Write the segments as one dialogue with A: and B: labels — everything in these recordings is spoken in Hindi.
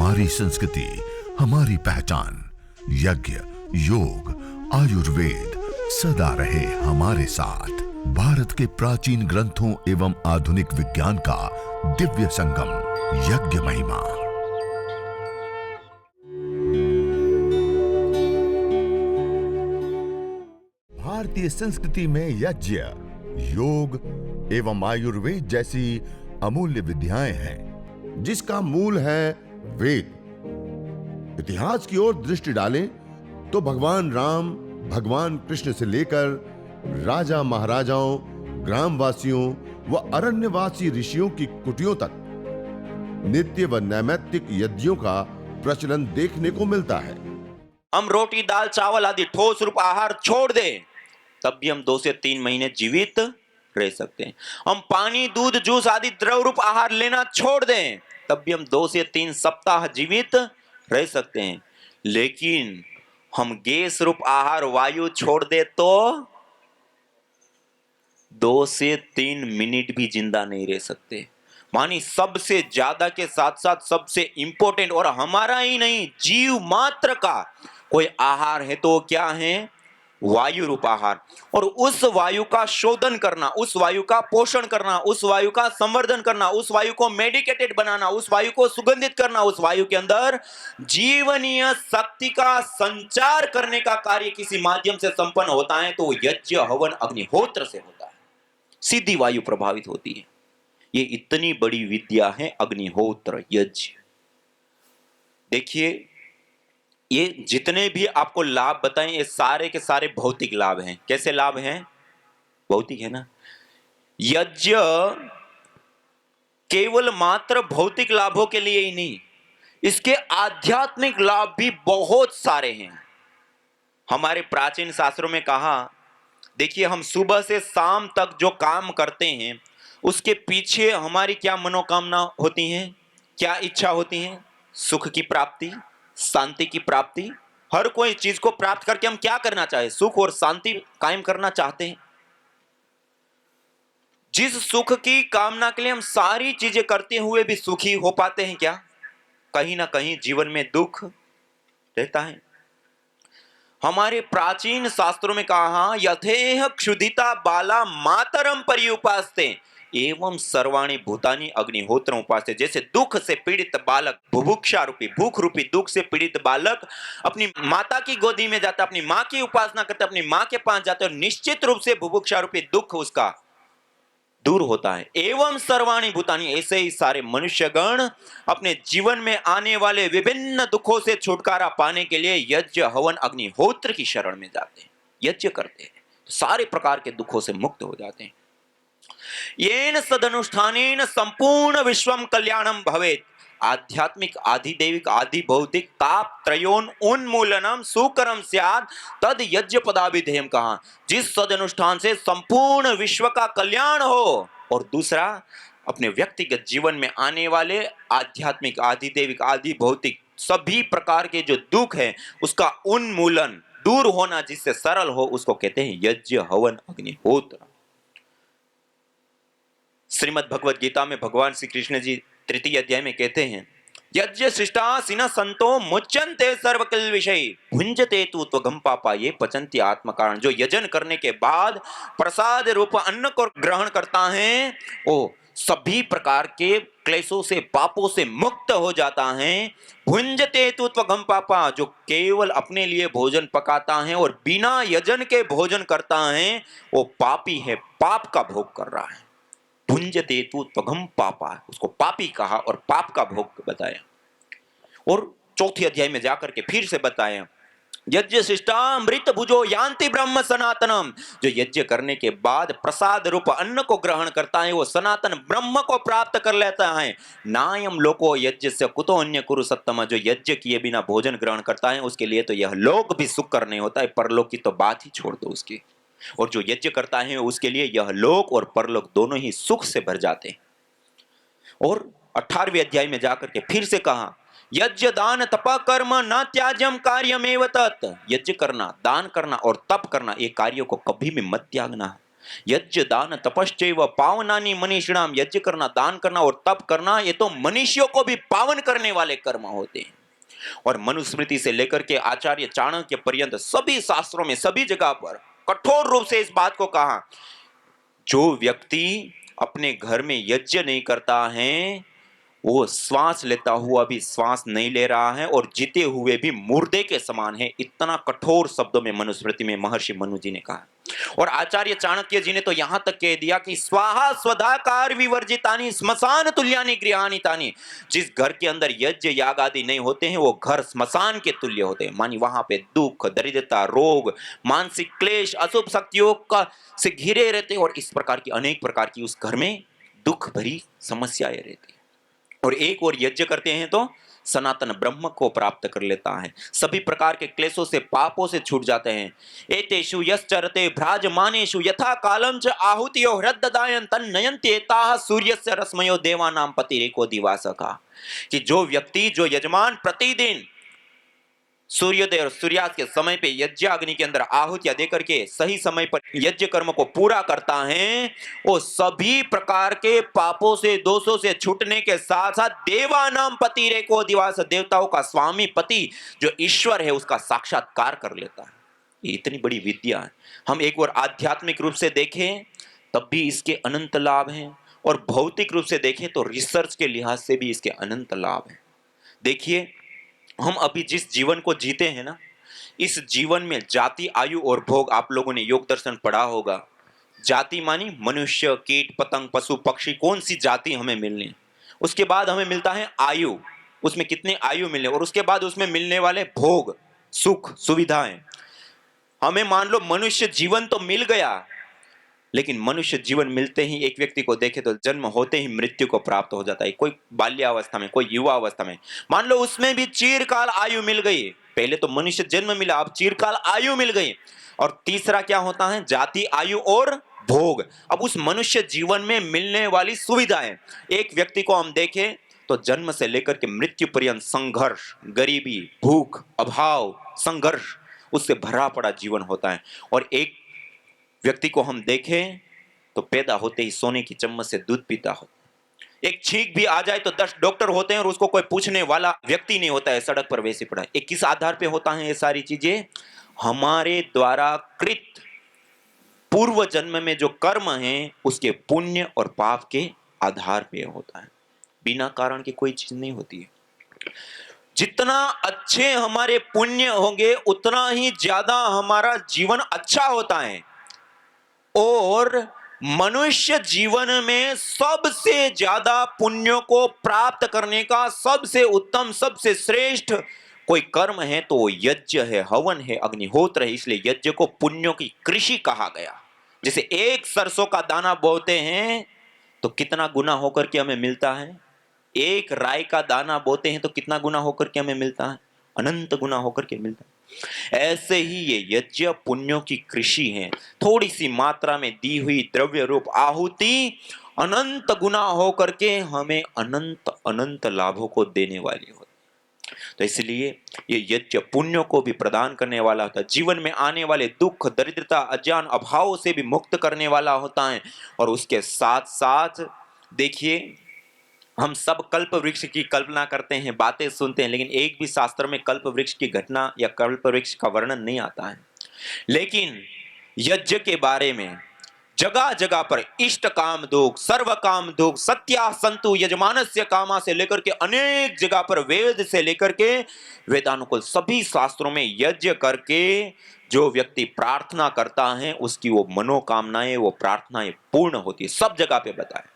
A: हमारी संस्कृति, हमारी पहचान। यज्ञ, योग, आयुर्वेद सदा रहे हमारे साथ। भारत के प्राचीन ग्रंथों एवं आधुनिक विज्ञान का दिव्य संगम, यज्ञ महिमा। भारतीय संस्कृति में यज्ञ, योग एवं आयुर्वेद जैसी अमूल्य विद्याएं हैं, जिसका मूल है वेद। इतिहास की ओर दृष्टि डालें तो भगवान राम, भगवान कृष्ण से लेकर राजा महाराजाओं, ग्रामवासियों व अरण्यवासी ऋषियों की कुटियों तक नित्य व नैमित्तिक यज्ञों का प्रचलन देखने को मिलता है।
B: हम रोटी, दाल, चावल आदि ठोस रूप आहार छोड़ दें, तब भी हम 2 से 3 महीने जीवित रह सकते हैं। हम पानी, दूध, जूस आदि द्रव रूप आहार लेना छोड़ दें, तब भी हम 2 से 3 सप्ताह जीवित रह सकते हैं। लेकिन हम गैस रूप आहार, वायु छोड़ दे तो 2 से 3 मिनट भी जिंदा नहीं रह सकते। मानी सबसे ज्यादा के साथ साथ सबसे इंपॉर्टेंट और हमारा ही नहीं, जीव मात्र का कोई आहार है तो क्या है? वायु रूप आहार। और उस वायु का शोधन करना, उस वायु का पोषण करना, उस वायु का संवर्धन करना, उस वायु को मेडिकेटेड बनाना, उस वायु को सुगंधित करना, उस वायु के अंदर जीवनीय शक्ति का संचार करने का कार्य किसी माध्यम से संपन्न होता है तो यज्ञ, हवन, अग्निहोत्र से होता है। सीधी वायु प्रभावित होती है। ये इतनी बड़ी विद्या है अग्निहोत्र, यज्ञ। देखिए, ये जितने भी आपको लाभ बताएं, ये सारे के सारे भौतिक लाभ हैं। कैसे लाभ हैं? भौतिक है ना। यज्ञ केवल मात्र भौतिक लाभों के लिए ही नहीं, इसके आध्यात्मिक लाभ भी बहुत सारे हैं। हमारे प्राचीन शास्त्रों में कहा, देखिए, हम सुबह से शाम तक जो काम करते हैं उसके पीछे हमारी क्या मनोकामना होती है, क्या इच्छा होती है? सुख की प्राप्ति, शांति की प्राप्ति। हर कोई चीज को प्राप्त करके हम क्या करना चाहे? सुख और शांति कायम करना चाहते हैं। जिस सुख की कामना के लिए हम सारी चीजें करते हुए भी सुखी हो पाते हैं क्या? कहीं ना कहीं जीवन में दुख रहता है। हमारे प्राचीन शास्त्रों में कहा, यथेह क्षुधिता बाला मातरम पर्युपास्ते एवं सर्वाणी भूतानि अग्निहोत्र उपास्ते। जैसे दुख से पीड़ित बालक, बुभुक्षा रूपी, भूख रूपी दुख से पीड़ित बालक अपनी माता की गोदी में जाता, अपनी मां की उपासना करता, अपनी मां के पास जाता है और निश्चित रूप से बुभुक्षा रूपी दुख उसका दूर होता है। एवं सर्वाणी भूतानि, ऐसे ही सारे मनुष्यगण अपने जीवन में आने वाले विभिन्न दुखों से छुटकारा पाने के लिए यज्ञ, हवन, अग्निहोत्र की शरण में जाते हैं, यज्ञ करते हैं, सारे प्रकार के दुखों से मुक्त हो जाते हैं। येन सदनुष्ठानेन संपूर्ण विश्वम कल्याणम भवेत्। आध्यात्मिक, आधिदैविक, आधि भौतिक ताप त्रयोन उन्मूलनम सुकरम स्यात् तद यज्ञ पदाभिधेयम। कहा, जिस सदनुष्ठान से संपूर्ण विश्व का कल्याण हो और दूसरा अपने व्यक्तिगत जीवन में आने वाले आध्यात्मिक, आधिदैविक, आधि भौतिक सभी प्रकार के जो दुख है उसका उन्मूलन, दूर होना, जिससे सरल हो, उसको कहते हैं यज्ञ, हवन, अग्निहोत्र। श्रीमद् भगवद गीता में भगवान श्री कृष्ण जी 3 अध्याय में कहते हैं, यज्ञ सृष्टा सिना संतो मुच्यन्ते सर्वकिल विषय भुंजते तु त्वगम पापा ये पचन्ति आत्म कारण। जो यजन करने के बाद प्रसाद रूप अन्न को ग्रहण करता है वो सभी प्रकार के क्लेशों से, पापों से मुक्त हो जाता है। भुंजते तु त्वगम पापा, जो केवल अपने लिए भोजन पकाता है और बिना यजन के भोजन करता है वो पापी है, पाप का भोग कर रहा है। भुंजते तु त्वगम पापा, उसको पापी कहा और पाप का भोग बताया। और 4 अध्याय में जाकर के फिर से बताया, यज्ञ शिष्टा अमृत भुजो यान्ति ब्रह्म सनातनम। जो यज्ञ करने के बाद प्रसाद रूप अन्न को ग्रहण करता है वो सनातन ब्रह्म को प्राप्त कर लेता है। नायम लोको यज्ञ से कुतो अन्य कुरु सत्तम। जो यज्ञ किए बिना भोजन ग्रहण करता है उसके लिए तो यह लोक भी सुख नहीं होता है, परलोक की तो बात ही छोड़ दो उसकी। और जो यज्ञ करता है उसके लिए यह लोक और परलोक दोनों ही सुख से भर जाते हैं। और 18वें अध्याय में जाकर के फिर से कहा, यज्ञ दान तप कर्म न त्याज्यम कार्यमेव तत्। यज्ञ करना, दान करना और तप करना, ये कार्यों को कभी भी मत त्यागना। यज्ञ दान तपश्चैव पावनानि मनीषिणाम, यज्ञ करना, दान करना और तप करना, ये तो मनुष्यों को भी पावन करने वाले कर्म होते हैं। और मनुस्मृति से लेकर के आचार्य चाणक्य पर्यंत सभी शास्त्रों में सभी जगह पर कठोर रूप से इस बात को कहा, जो व्यक्ति अपने घर में यज्ञ नहीं करता है वो श्वास लेता हुआ भी श्वास नहीं ले रहा है और जीते हुए भी मुर्दे के समान है। इतना कठोर शब्दों में मनुस्मृति में महर्षि मनु जी ने कहा। और आचार्य चाणक्य जी ने तो यहां तक कह दिया कि स्वाहा स्वधाकार विवर्जितानि स्मशान तुल्यानि गृहाणि तानि, जिस घर के अंदर यज्ञ याग आदि नहीं होते हैं वो घर स्मशान के तुल्य होते हैं। मानी वहां पे दुख, दरिद्रता, रोग, मानसिक क्लेश, अशुभ शक्तियों का से घिरे रहते हैं और इस प्रकार की अनेक प्रकार की उस घर में दुख भरी समस्याएं रहती है। और एक और यज्ञ करते हैं तो सनातन ब्रह्म को प्राप्त कर लेता है, सभी प्रकार के क्लेशों से पापों से छूट जाते हैं। एतेषु यश्चरते भ्राजमानेषु यथा कालम च आहुतियो हृददायन तन्नयन्ति एताः सूर्यस्य रश्मयो देवानां पतिरेको दिवासका, कि जो व्यक्ति, जो यजमान प्रतिदिन सूर्योदय और सूर्यास्त के समय पे यज्ञ अग्नि के अंदर आहुतियां देकर के सही समय पर यज्ञ कर्म को पूरा करता है, वो सभी प्रकार के पापों से, दोषों से छूटने के साथ साथ देवानाम पति रेको दिवास, देवताओं का स्वामी पति जो ईश्वर है उसका साक्षात्कार कर लेता है। ये इतनी बड़ी विद्या है। हम एक और आध्यात्मिक रूप से देखें तब भी इसके अनंत लाभ हैं और भौतिक रूप से देखें तो रिसर्च के लिहाज से भी इसके अनंत लाभ हैं। देखिए, हम अभी जिस जीवन को जीते हैं ना, इस जीवन में जाति, आयु और भोग, आप लोगों ने योग दर्शन पढ़ा होगा। जाति मानी मनुष्य, कीट, पतंग, पशु, पक्षी, कौन सी जाति हमें मिलनी है। उसके बाद हमें मिलता है आयु, उसमें कितने आयु मिले, और उसके बाद उसमें मिलने वाले भोग, सुख, सुविधाएं। हमें मान लो मनुष्य जीवन तो मिल गया, लेकिन मनुष्य जीवन मिलते ही एक व्यक्ति को देखे तो जन्म होते ही मृत्यु को प्राप्त हो जाता है। कोई बाल्यावस्था में, कोई युवा अवस्था में, मान लो उसमें भी चिरकाल आयु मिल गई। पहले तो मनुष्य जन्म मिला, अब चिरकाल आयु मिल गई। और तीसरा क्या होता है? जाति, आयु और भोग। अब उस मनुष्य जीवन में मिलने वाली सुविधाएं, एक व्यक्ति को हम देखें तो जन्म से लेकर के मृत्यु पर्यंत संघर्ष, गरीबी, भूख, अभाव, संघर्ष, उससे भरा पड़ा जीवन होता है। और एक व्यक्ति को हम देखें तो पैदा होते ही सोने की चम्मच से दूध पीता हो, एक छींक भी आ जाए तो 10 डॉक्टर होते हैं और उसको कोई पूछने वाला व्यक्ति नहीं होता है, सड़क पर वैसे पड़ा है। एक किस आधार पे होता है ये सारी चीजें? हमारे द्वारा कृत पूर्व जन्म में जो कर्म है उसके पुण्य और पाप के आधार पे होता है। बिना कारण की कोई चीज नहीं होती है। जितना अच्छे हमारे पुण्य होंगे उतना ही ज्यादा हमारा जीवन अच्छा होता है। और मनुष्य जीवन में सबसे ज्यादा पुण्यों को प्राप्त करने का सबसे उत्तम, सबसे श्रेष्ठ कोई कर्म है तो वो यज्ञ है, हवन है, अग्निहोत्र है। इसलिए यज्ञ को पुण्यों की कृषि कहा गया। जैसे एक सरसों का दाना बोते हैं तो कितना गुना होकर के हमें मिलता है, एक राई का दाना बोते हैं तो कितना गुना होकर के हमें मिलता है, अनंत गुना होकर के मिलता है। ऐसे ही ये यज्ञ पुण्यों की कृषि है। थोड़ी सी मात्रा में दी हुई द्रव्य रूप आहुति अनंत गुना होकर के हमें अनंत अनंत लाभों को देने वाली होती। तो इसलिए ये यज्ञ पुण्यों को भी प्रदान करने वाला होता है, जीवन में आने वाले दुख, दरिद्रता, अज्ञान, अभाव से भी मुक्त करने वाला होता है। और उसके साथ साथ देखिए, हम सब कल्प वृक्ष की कल्पना करते हैं, बातें सुनते हैं, लेकिन एक भी शास्त्र में कल्प वृक्ष की घटना या कल्प वृक्ष का वर्णन नहीं आता है। लेकिन यज्ञ के बारे में जगह जगह पर इष्ट काम दुख, सर्व काम दुख, सत्या संतु यजमानस्य कामा से लेकर के अनेक जगह पर, वेद से लेकर के वेदानुकूल सभी शास्त्रों में यज्ञ करके जो व्यक्ति प्रार्थना करता है उसकी वो मनोकामनाएं, वो प्रार्थनाएं पूर्ण होती है। सब जगह पे बताए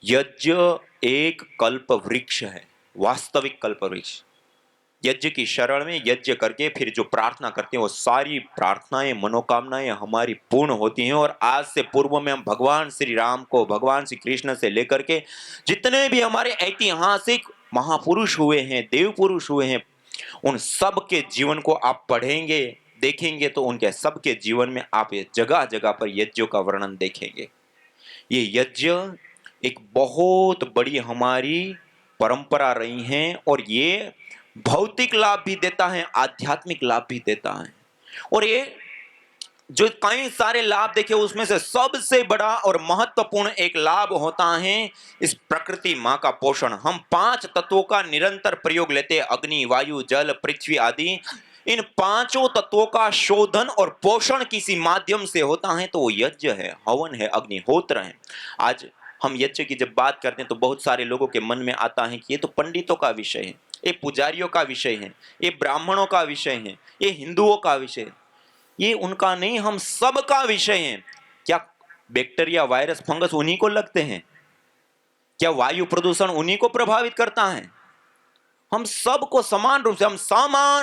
B: यज्ञ एक कल्प वृक्ष है, वास्तविक कल्प वृक्ष। यज्ञ की शरण में यज्ञ करके फिर जो प्रार्थना करते हैं वो सारी प्रार्थनाएं, मनोकामनाएं हमारी पूर्ण होती हैं। और आज से पूर्व में हम भगवान श्री राम को, भगवान श्री कृष्ण से लेकर के जितने भी हमारे ऐतिहासिक महापुरुष हुए हैं, देव पुरुष हुए हैं, उन सब के जीवन को आप पढ़ेंगे, देखेंगे तो उनके सबके जीवन में आप ये जगह जगह पर यज्ञों का वर्णन देखेंगे। ये यज्ञ एक बहुत बड़ी हमारी परंपरा रही है और ये भौतिक लाभ भी देता है, आध्यात्मिक लाभ भी देता है। और ये जो कई सारे लाभ देखे उसमें से सबसे बड़ा और महत्वपूर्ण एक लाभ होता है इस प्रकृति माँ का पोषण। हम 5 तत्वों का निरंतर प्रयोग लेते हैं, अग्नि, वायु, जल, पृथ्वी आदि। इन पांचों तत्वों का शोधन और पोषण किसी माध्यम से होता है, तो वो यज्ञ है, हवन है, अग्निहोत्र है। आज हम यज्ञ की जब बात करते हैं तो बहुत सारे लोगों के मन में आता है कि ये तो पंडितों का विषय है, ये पुजारियों का विषय है, ये ब्राह्मणों का विषय है, ये हिंदुओं का विषय है। ये उनका नहीं, हम सबका विषय है। क्या बैक्टीरिया, वायरस, फंगस उन्हीं को लगते हैं? क्या वायु प्रदूषण उन्हीं को प्रभावित करता है? हम सबको समान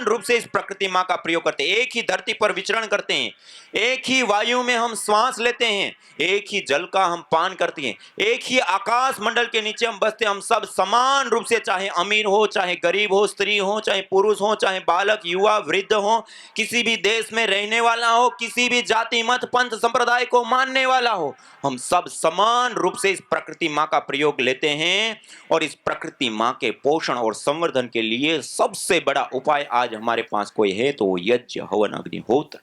B: रूप से इस प्रकृति माँ का प्रयोग करते हैं। एक ही धरती पर विचरण करते हैं, एक ही वायु में हम श्वास लेते हैं, एक ही जल का हम पान करते हैं, एक ही आकाश मंडल के नीचे हम बसते हैं। हम सब समान रूप से, चाहे अमीर हो, चाहे गरीब हो, स्त्री हो, चाहे पुरुष हो, चाहे बालक, युवा, वृद्ध हो, किसी भी देश में रहने वाला हो, किसी भी जाति, मत, पंथ, संप्रदाय को मानने वाला हो, हम सब समान रूप से इस प्रकृति माँ का प्रयोग लेते हैं। और इस प्रकृति माँ के पोषण और संवर्धन के लिए सबसे बड़ा उपाय आज हमारे पास कोई है तो वो यज्ञ, हवन, अग्निहोत्र।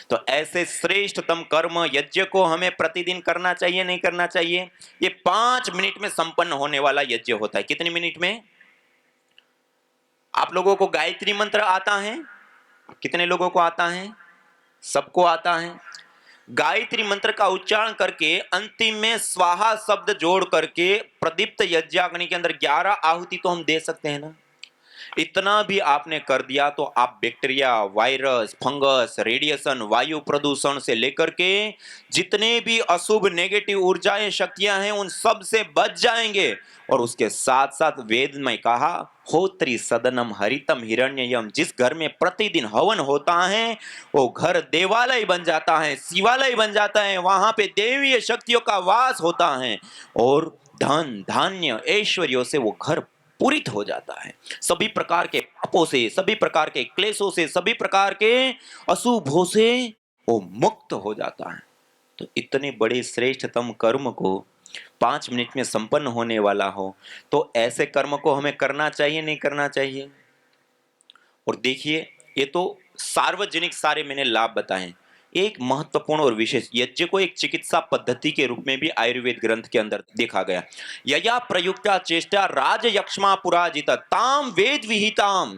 B: तो ऐसे श्रेष्ठतम कर्म यज्ञ को हमें प्रतिदिन करना चाहिए, नहीं करना चाहिए? ये 5 मिनट में संपन्न होने वाला यज्ञ होता है। कितने मिनट में? आप लोगों को गायत्री मंत्र आता है? कितने लोगों को आता है? सबको आता है। गायत्री मंत्र का उच्चारण करके अंतिम में स्वाहा शब्द जोड़ करके प्रदीप्त यज्ञाग्नि के अंदर 11 आहुति तो हम दे सकते हैं ना। इतना भी आपने कर दिया तो आप बैक्टीरिया, वायरस, फंगस, रेडिएशन, वायु प्रदूषण से लेकर के जितने भी अशुभ नेगेटिव ऊर्जाएं, शक्तियां हैं, उन सब से बच जाएंगे। और उसके साथ साथ वेद में कहा, होत्री सदनम हरितम हिरण्ययम। जिस घर में प्रतिदिन हवन होता है वो घर देवालय बन जाता है, शिवालय बन जाता है, वहां पे देवीय शक्तियों का वास होता है और धन, धान्य, ऐश्वर्यों से वो घर पूरित हो जाता है। सभी प्रकार के पापों से, सभी प्रकार के क्लेशों से, सभी प्रकार के अशुभों से वो मुक्त हो जाता है। तो इतने बड़े श्रेष्ठतम कर्म को 5 मिनट में संपन्न होने वाला हो, तो ऐसे कर्म को हमें करना चाहिए, नहीं करना चाहिए? और देखिए, ये तो सार्वजनिक सारे मैंने लाभ बताए। एक महत्वपूर्ण और विशेष, यज्ञ को एक चिकित्सा पद्धति के रूप में भी आयुर्वेद ग्रंथ के अंदर देखा गया। यया प्रयुक्ता चेष्टा राजयक्ष्मा पुराजित ताम वेद विहिताम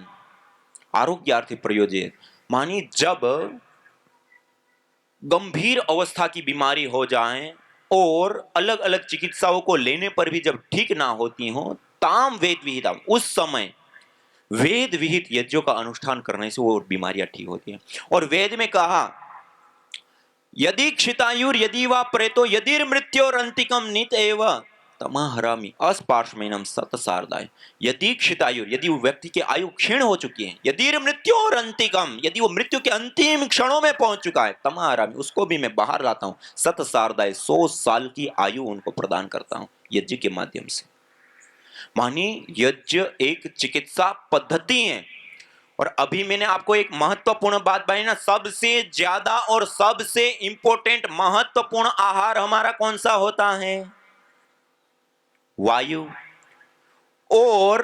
B: आरोग्यार्थी प्रयोज्य। मानी जब गंभीर अवस्था की बीमारी हो जाए और अलग अलग चिकित्साओं को लेने पर भी जब ठीक ना होती हो, ताम वेद विहिताम, उस समय वेद विहित यज्ञों का अनुष्ठान करने से वो बीमारियां ठीक होती हैं। और वेद में कहा, यदि क्षितायुर यदि वा प्रेतो यदि मृत्योरंतिकम नित एव तमाहरामी अस्पार्श्वमेनम सतसारदाय। यदि क्षितायुर, यदि वो व्यक्ति की आयु क्षीण हो चुकी है, यदि मृत्योरंतिकम, यदि वो मृत्यु के अंतिम क्षणों में पहुंच चुका है, तमाहरामी, उसको भी मैं बाहर लाता हूं, सतसारदाय, 100 साल की आयु उनको प्रदान करता हूं यज्ञ के माध्यम से। मानी यज्ञ एक चिकित्सा पद्धति है। और अभी मैंने आपको एक महत्वपूर्ण बात बताई ना, सबसे ज्यादा और सबसे इंपॉर्टेंट महत्वपूर्ण आहार हमारा कौन सा होता है? वायु। और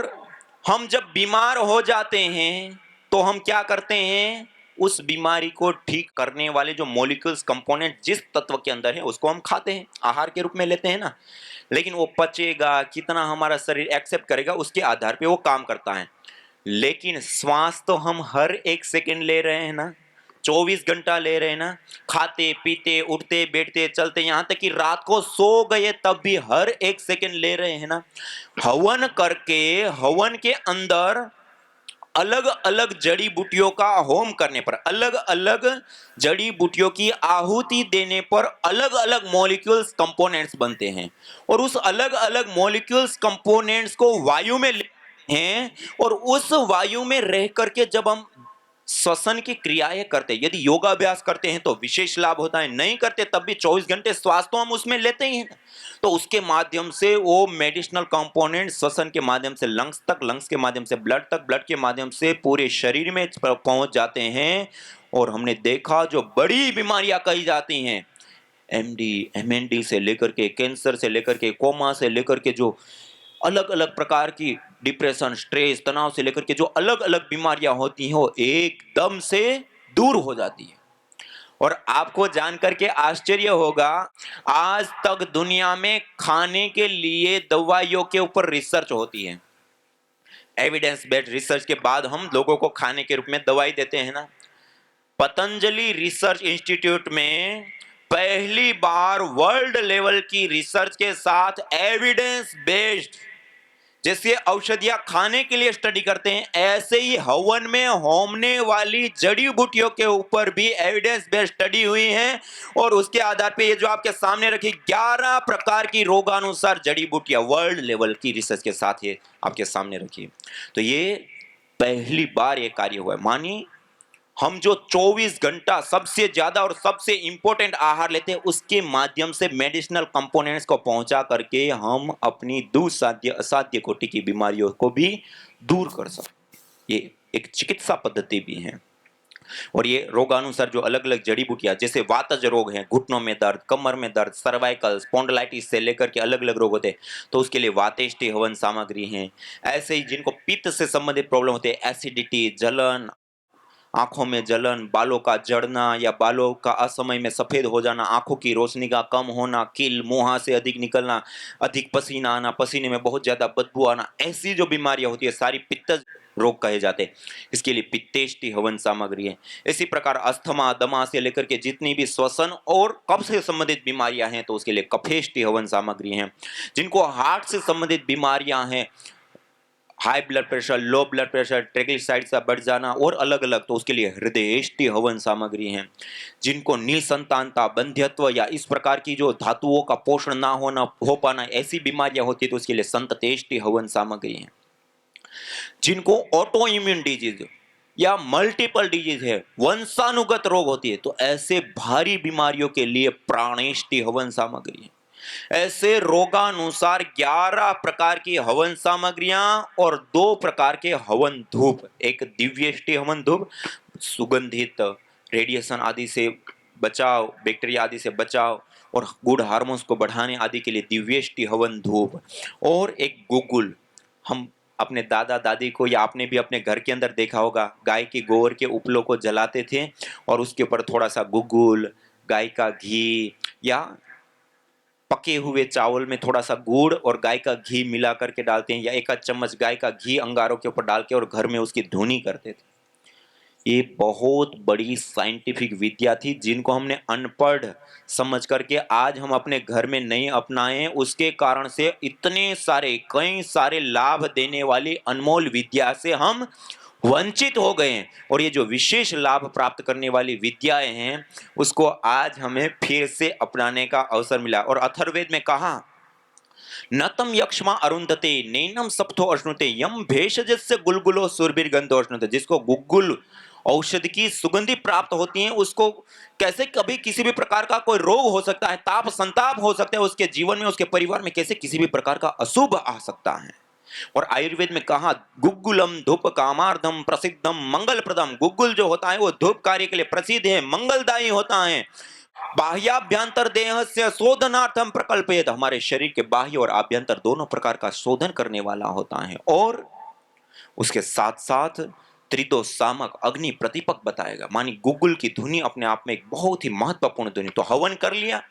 B: हम जब बीमार हो जाते हैं तो हम क्या करते हैं? उस बीमारी को ठीक करने वाले जो मॉलिक्यूल्स, कंपोनेंट जिस तत्व के अंदर है उसको हम खाते हैं, आहार के रूप में लेते हैं ना। लेकिन वो पचेगा कितना, हमारा शरीर एक्सेप्ट करेगा, उसके आधार पे वो काम करता है। लेकिन श्वास तो हम हर एक सेकंड ले रहे हैं ना, 24 घंटा ले रहे हैं ना, खाते पीते, उठते बैठते, चलते, यहां तक कि रात को सो गए तब भी हर एक सेकंड ले रहे हैं ना। हवन करके, हवन के अंदर अलग अलग जड़ी बूटियों का होम करने पर, अलग अलग जड़ी बूटियों की आहुति देने पर अलग अलग मॉलिक्यूल्स, कंपोनेंट्स बनते हैं। और उस अलग अलग मॉलिक्यूल्स, कंपोनेंट्स को वायु में ले हैं और उस वायु में रह करके जब हम श्वसन की क्रियाएं करते हैं, यदि योगाभ्यास करते हैं तो विशेष लाभ होता है, नहीं करते तब भी 24 घंटे श्वास तो हम उसमें लेते ही हैं। तो उसके माध्यम से वो मेडिसिनल कंपोनेंट श्वसन के माध्यम से लंग्स तक, लंग्स के माध्यम से ब्लड तक, ब्लड के माध्यम से पूरे शरीर में पहुंच जाते हैं। और हमने देखा जो बड़ी बीमारियां कही जाती हैं, एमडी, एमएनडी से लेकर के, कैंसर से लेकर के, कोमा से लेकर के, जो अलग अलग प्रकार की डिप्रेशन, स्ट्रेस, तनाव से लेकर के जो अलग अलग बीमारियां होती हैं, वो एकदम से दूर हो जाती है। और आपको जान करके आश्चर्य होगा, आज तक दुनिया में खाने के लिए दवाइयों के ऊपर रिसर्च होती है। एविडेंस बेस्ड रिसर्च के बाद हम लोगों को खाने के रूप में दवाई देते हैं ना। पतंजलि रिसर्च इंस्टीट्यूट में पहली बार वर्ल्ड लेवल की रिसर्च के साथ एविडेंस बेस्ड, जैसे औषधियां खाने के लिए स्टडी करते हैं, ऐसे ही हवन में होमने वाली जड़ी बूटियों के ऊपर भी एविडेंस बेस्ड स्टडी हुई है। और उसके आधार पे ये जो आपके सामने रखी 11 प्रकार की रोगानुसार जड़ी बूटियां वर्ल्ड लेवल की रिसर्च के साथ ये आपके सामने रखी। तो ये पहली बार ये कार्य हुआ है। मानिए हम जो 24 घंटा सबसे ज्यादा और सबसे इंपॉर्टेंट आहार लेते हैं, उसके माध्यम से मेडिसिनल कंपोनेंट्स को पहुंचा करके हम अपनी दुस्साध्य असाध्य कोटि की बीमारियों को भी दूर कर सकते। ये एक चिकित्सा पद्धति भी है। और ये रोगानुसार जो अलग अलग जड़ी बूटियां, जैसे वातज रोग हैं, घुटनों में दर्द, कमर में दर्द, सर्वाइकल स्पॉन्डिलाइटिस से लेकर के अलग अलग रोग होते हैं, तो उसके लिए वातेष्टि हवन सामग्री है। ऐसे ही जिनको पित्त से संबंधित प्रॉब्लम होते हैं, एसिडिटी, जलन, आंखों में जलन, बालों का झड़ना या बालों का असमय में सफेद हो जाना, आंखों की रोशनी का कम होना, कील मुंह से अधिक निकलना, अधिक पसीना आना, पसीने में बहुत ज्यादा बदबू आना, ऐसी जो बीमारियां होती है सारी पित्त रोग कहे जाते हैं। इसके लिए पित्तेष्टि हवन सामग्री है। इसी प्रकार अस्थमा, दमा से लेकर के जितनी भी श्वसन और कफ से संबंधित बीमारियां हैं, तो उसके लिए कफेष्टि हवन सामग्री है। जिनको हार्ट से संबंधित बीमारियां हैं, high blood pressure, low blood pressure, triglycerides का बढ़ जाना और अलग अलग, तो उसके लिए हृदयेष्टि हवन सामग्री है। जिनको निसंतानता, बंध्यत्व या इस प्रकार की जो धातुओं का पोषण ना होना हो पाना, ऐसी बीमारियां होती है, तो उसके लिए संततेष्टि हवन सामग्री है। जिनको ऑटो इम्यून डिजीज या मल्टीपल डिजीज है, वंशानुगत रोग होती है, तो ऐसे भारी बीमारियों के लिए प्राणेष्टि हवन सामग्री है। ऐसे रोगानुसार 11 प्रकार की हवन सामग्रियां और 2 प्रकार के हवन धूप। एक दिव्येष्टि हवन धूप, सुगंधित, रेडिएशन आदि से बचाव, बैक्टीरिया आदि से बचाव और गुड हार्मोन्स को बढ़ाने आदि के लिए दिव्येष्टि हवन धूप। और एक गुगुल, हम अपने दादा दादी को या आपने भी अपने घर के अंदर देखा होगा, गाय के गोबर के उपलों को जलाते थे और उसके ऊपर थोड़ा सा गुगुल, गाय का घी या पके हुए चावल में थोड़ा सा गुड़ और गाय का घी मिला करके डालते हैं, या एक आध चम्मच गाय का घी अंगारों के ऊपर डाल के और घर में उसकी धुनी करते थे। ये बहुत बड़ी साइंटिफिक विद्या थी, जिनको हमने अनपढ़ समझ करके आज हम अपने घर में नहीं अपनाए। उसके कारण से इतने सारे कई सारे लाभ देने वाली अनमोल विद्या से हम वंचित हो गए हैं। और ये जो विशेष लाभ प्राप्त करने वाली विद्याएं हैं, उसको आज हमें फिर से अपनाने का अवसर मिला। और अथर्ववेद में कहा, नतम यक्ष्मा अरुंधते नैनम सप्तो अश्नुते यम भेषजस्य गुलगुलो सुरभिर्गंधो अश्नुते। जिसको गुग्गुल औषधि की सुगंधि प्राप्त होती है, उसको कैसे कभी किसी भी प्रकार का कोई रोग हो सकता है, ताप संताप हो सकता है उसके जीवन में, उसके परिवार में कैसे किसी भी प्रकार का अशुभ आ सकता है। और आयुर्वेद में कहा, गुग्गुलम धूप कामार्धम प्रसिद्धम मंगलप्रदम। गुग्गुल जो होता है वो धूप कार्य के लिए प्रसिद्ध है, मंगलदायी होता है। बाह्याभ्यंतर देह से शोधनार्थम प्रकल्पित, हमारे शरीर के बाह्य और आभ्यंतर दोनों प्रकार का शोधन करने वाला होता है। और उसके साथ साथ त्रिदोष सामक अग्नि प्रतिपक बताएगा। मानी गुग्गुल की धुनी अपने आप में एक बहुत ही महत्वपूर्ण धुनी। तो हवन कर लिया,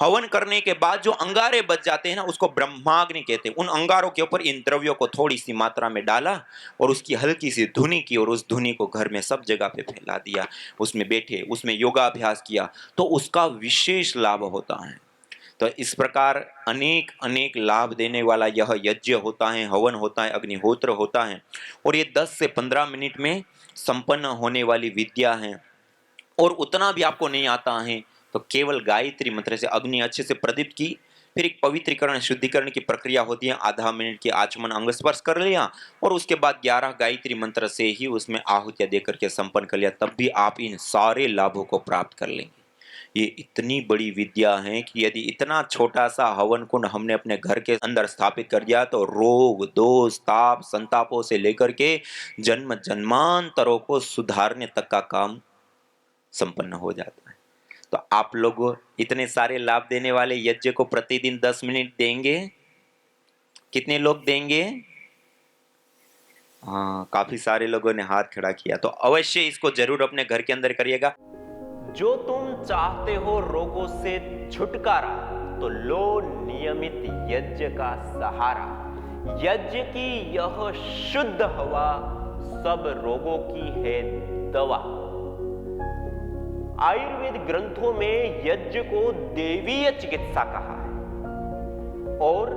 B: हवन करने के बाद जो अंगारे बच जाते हैं ना, उसको ब्रह्माग्नि कहते हैं। उन अंगारों के ऊपर इन द्रव्यों को थोड़ी सी मात्रा में डाला और उसकी हल्की सी धुनी की, और उस धुनी को घर में सब जगह पे फैला दिया। उसमें बैठे, उसमें योगाभ्यास किया, तो उसका विशेष लाभ होता है। तो इस प्रकार अनेक अनेक लाभ देने वाला यह यज्ञ होता है, हवन होता है, अग्निहोत्र होता है। और ये 10 से 15 मिनट में संपन्न होने वाली विद्या है। और उतना भी आपको नहीं आता है तो केवल गायत्री मंत्र से अग्नि अच्छे से प्रदीप्त की, फिर एक पवित्रीकरण शुद्धिकरण की प्रक्रिया होती है, आधा मिनट की आचमन अंग स्पर्श कर लिया और उसके बाद 11 गायत्री मंत्र से ही उसमें आहुतियां देकर के संपन्न कर लिया, तब भी आप इन सारे लाभों को प्राप्त कर लेंगे। ये इतनी बड़ी विद्या है कि यदि इतना छोटा सा हवन कुंड हमने अपने घर के अंदर स्थापित कर दिया, तो रोग दोष ताप संतापों से लेकर के जन्म जन्मांतरों को सुधारने तक का काम संपन्न हो जाता है। तो आप लोग इतने सारे लाभ देने वाले यज्ञ को प्रतिदिन 10 मिनट देंगे? कितने लोग देंगे? हाँ, काफी सारे लोगों ने हाथ खड़ा किया। तो अवश्य इसको जरूर अपने घर के अंदर करिएगा।
C: जो तुम चाहते हो रोगों से छुटकारा, तो लो नियमित यज्ञ का सहारा। यज्ञ की यह शुद्ध हवा सब रोगों की है दवा। आयुर्वेद ग्रंथों में यज्ञ को देवीय चिकित्सा कहा है और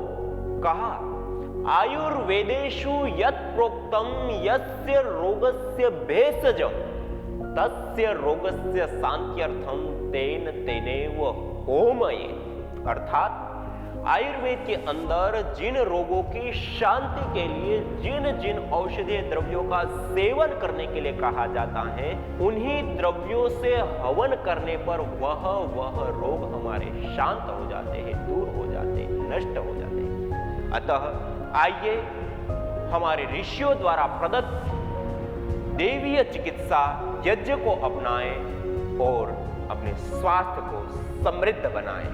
C: कहा आयुर्वेदेषु यत् प्रोक्तम यस्य रोगस्य भेषजम तस्य रोगस्य शांत्यर्थम तेन तेनेव होमये। अर्थात आयुर्वेद के अंदर जिन रोगों की शांति के लिए जिन जिन औषधीय द्रव्यों का सेवन करने के लिए कहा जाता है, उन्हीं द्रव्यों से हवन करने पर वह रोग हमारे शांत हो जाते हैं, दूर हो जाते हैं, नष्ट हो जाते हैं। अतः आइए हमारे ऋषियों द्वारा प्रदत्त देवीय चिकित्सा यज्ञ को अपनाएं और अपने स्वास्थ्य को समृद्ध बनाएं।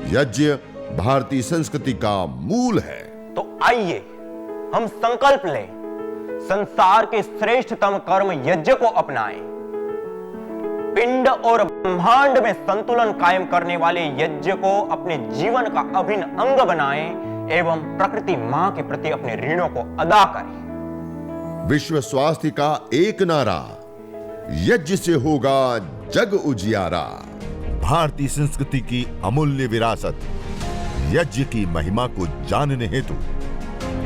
A: यज्ञ भारतीय संस्कृति का मूल है।
C: तो आइए हम संकल्प लें, संसार के श्रेष्ठतम कर्म यज्ञ को अपनाएं। पिंड और ब्रह्मांड में संतुलन कायम करने वाले यज्ञ को अपने जीवन का अभिन्न अंग बनाएं एवं प्रकृति मां के प्रति अपने ऋणों को अदा करें।
A: विश्व स्वास्थ्य का एक नारा, यज्ञ से होगा जग उजियारा। भारतीय संस्कृति की अमूल्य विरासत यज्ञ की महिमा को जानने हेतु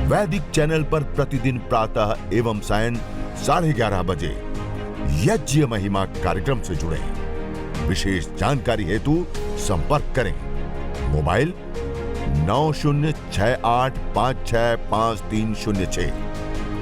A: वैदिक चैनल पर प्रतिदिन प्रातः एवं सायं 11:30 बजे यज्ञ महिमा कार्यक्रम से जुड़े। विशेष जानकारी हेतु संपर्क करें। मोबाइल 9068565306।